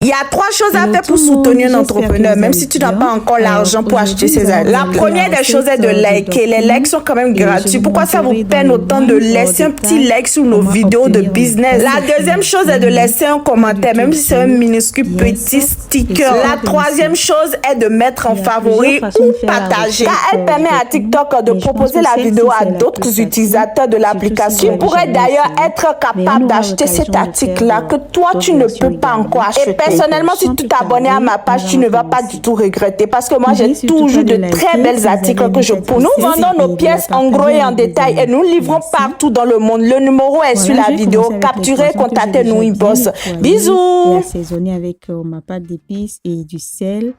Il y a 3 choses à Hello faire tout pour le monde, soutenir un j'espère que entrepreneur, vous même allez si tu n'as bien. pas encore l'argent pour acheter Aujourd'hui, ses nous allons aides. La regarder première la des choses est recette de de liker. Les likes sont quand même et je gratuits. vous Pourquoi ça vous montrerai dans peine le autant de moins laisser un petit détail like sous nos comment vidéos de obtenir un business? La emploi deuxième chose est de laisser un commentaire, même si c'est un minuscule bien petit soft sticker. et La super troisième délicieux. chose est de mettre en Il y a plusieurs favori façons ou de faire la partager. recette Car elle permet à du TikTok de mais je pense proposer que la celle-ci, vidéo à c'est la plus d'autres facile, utilisateurs de surtout si l'application. vous Qui pourraient l'avez d'ailleurs jamais être essayé. Mais on capables aura d'acheter cet l'occasion de article-là faire que toi, tu ne d'autres peux pas versions encore également. acheter. Et personnellement, si Sans tu plus t'abonnais à tarder, ma page, nous tu ne allons vas pas du commencer. tout regretter parce que moi, j'ai N'oubliez surtout toujours pas de de très liker belles si vous avez articles que aimé je cette poste. Nous recette vendons nos et de la pièces en gros partager et en avec vos détail et amis. nous livrons Merci. partout dans le monde. Le numéro est sur Voilà, la je vais vidéo. commencer avec les Capturez, poissons que j'ai contactez-nous déjà bien inbox. nettoyés et Bisous! assaisonnés avec ma pâte d'épices et du sel.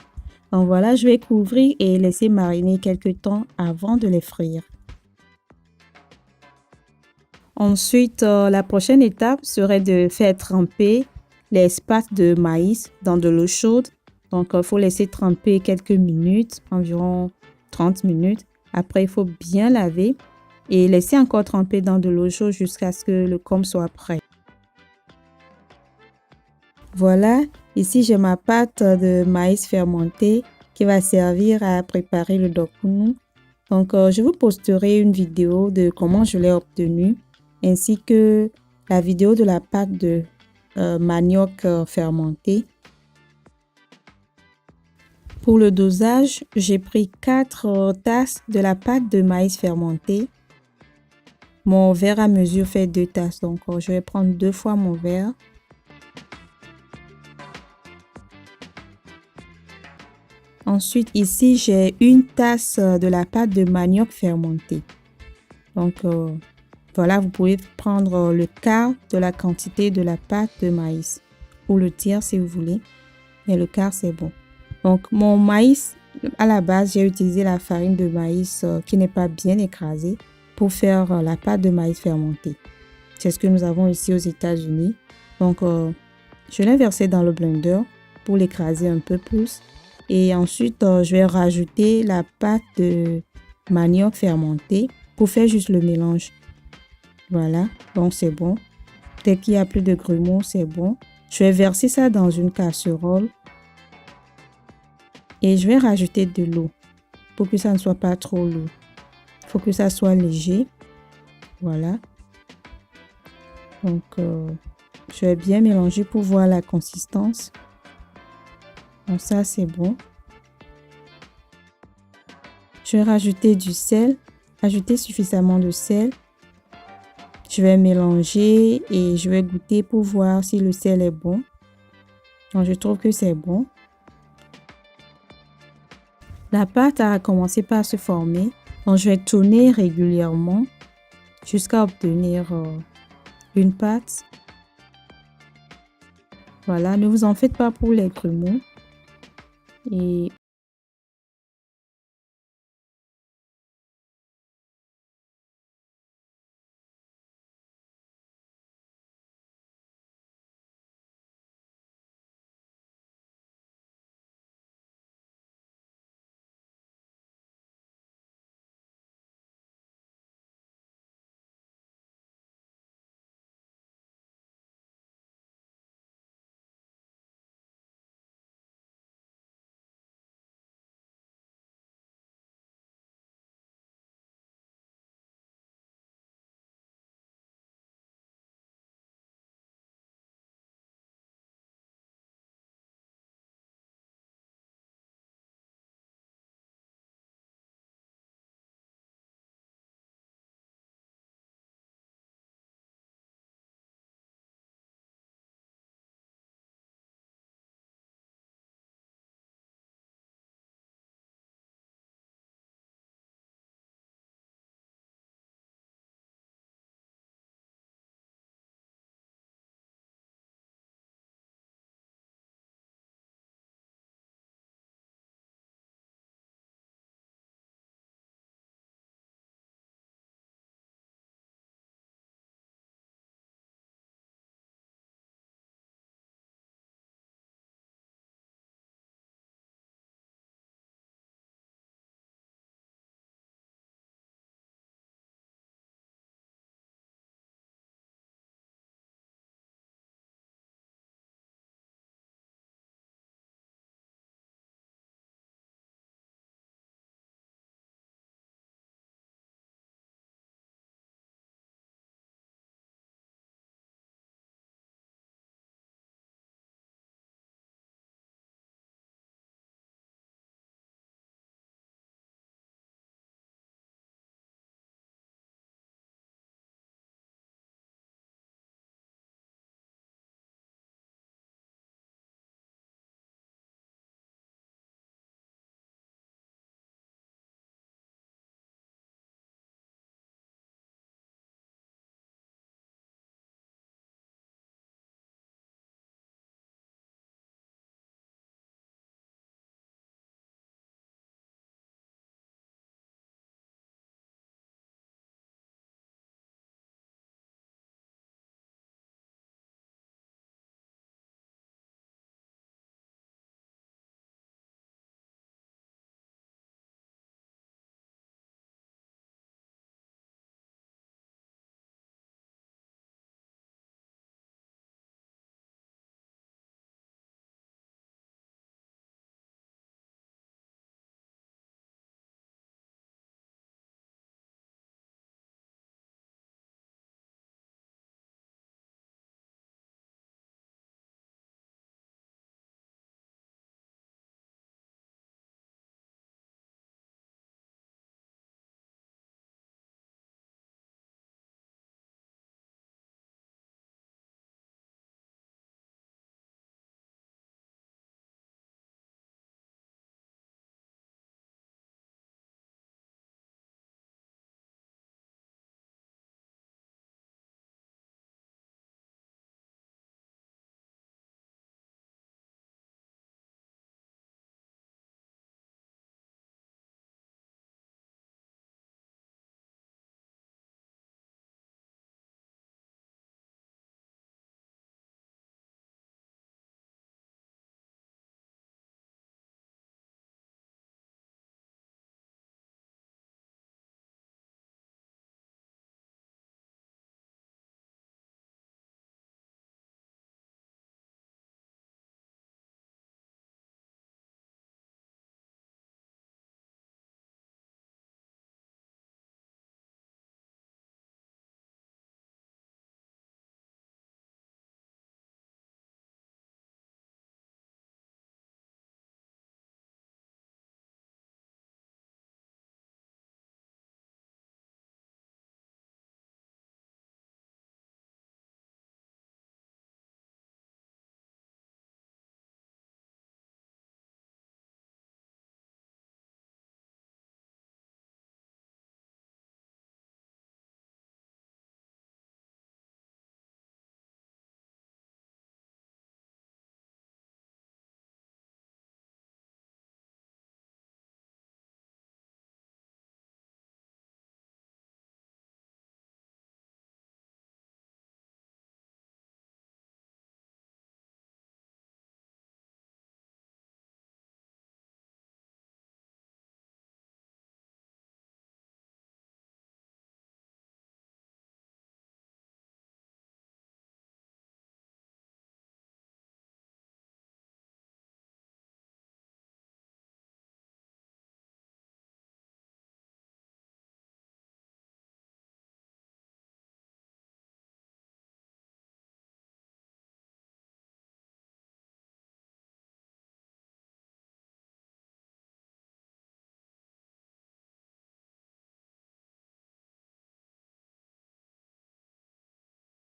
Donc voilà, je vais couvrir et laisser mariner quelques temps avant de les frire. Ensuite, la prochaine étape serait de faire tremper les pâtes de maïs dans de l'eau chaude. Donc, il faut laisser tremper quelques minutes, environ 30 minutes. Après, il faut bien laver et laisser encore tremper dans de l'eau chaude jusqu'à ce que le côme soit prêt. Voilà, ici j'ai ma pâte de maïs fermenté qui va servir à préparer le dokunu. Donc, je vous posterai une vidéo de comment je l'ai obtenu, ainsi que la vidéo de la pâte de manioc fermenté. Pour le dosage, j'ai pris 4 tasses de la pâte de maïs fermenté. Mon verre à mesure fait 2 tasses, donc je vais prendre 2 fois mon verre. Ensuite, ici, j'ai 1 tasse de la pâte de manioc fermenté. Donc, voilà, vous pouvez prendre le quart de la quantité de la pâte de maïs ou le tiers si vous voulez. Mais le quart, c'est bon. Donc, mon maïs, à la base, j'ai utilisé la farine de maïs qui n'est pas bien écrasée pour faire la pâte de maïs fermentée. C'est ce que nous avons ici aux États-Unis. Donc, je l'ai versé dans le blender pour l'écraser un peu plus. Et ensuite, je vais rajouter la pâte de manioc fermenté pour faire juste le mélange. Voilà, donc c'est bon. Dès qu'il n'y a plus de grumeaux, c'est bon. Je vais verser ça dans une casserole. Et je vais rajouter de l'eau pour que ça ne soit pas trop lourd. Il faut que ça soit léger. Voilà. Donc, je vais bien mélanger pour voir la consistance. Donc ça, c'est bon. Je vais rajouter du sel. Ajouter suffisamment de sel. Je vais mélanger et je vais goûter pour voir si le sel est bon. Donc, je trouve que c'est bon. La pâte a commencé par se former. Donc, je vais tourner régulièrement jusqu'à obtenir une pâte. Voilà, ne vous en faites pas pour les grumeaux. Et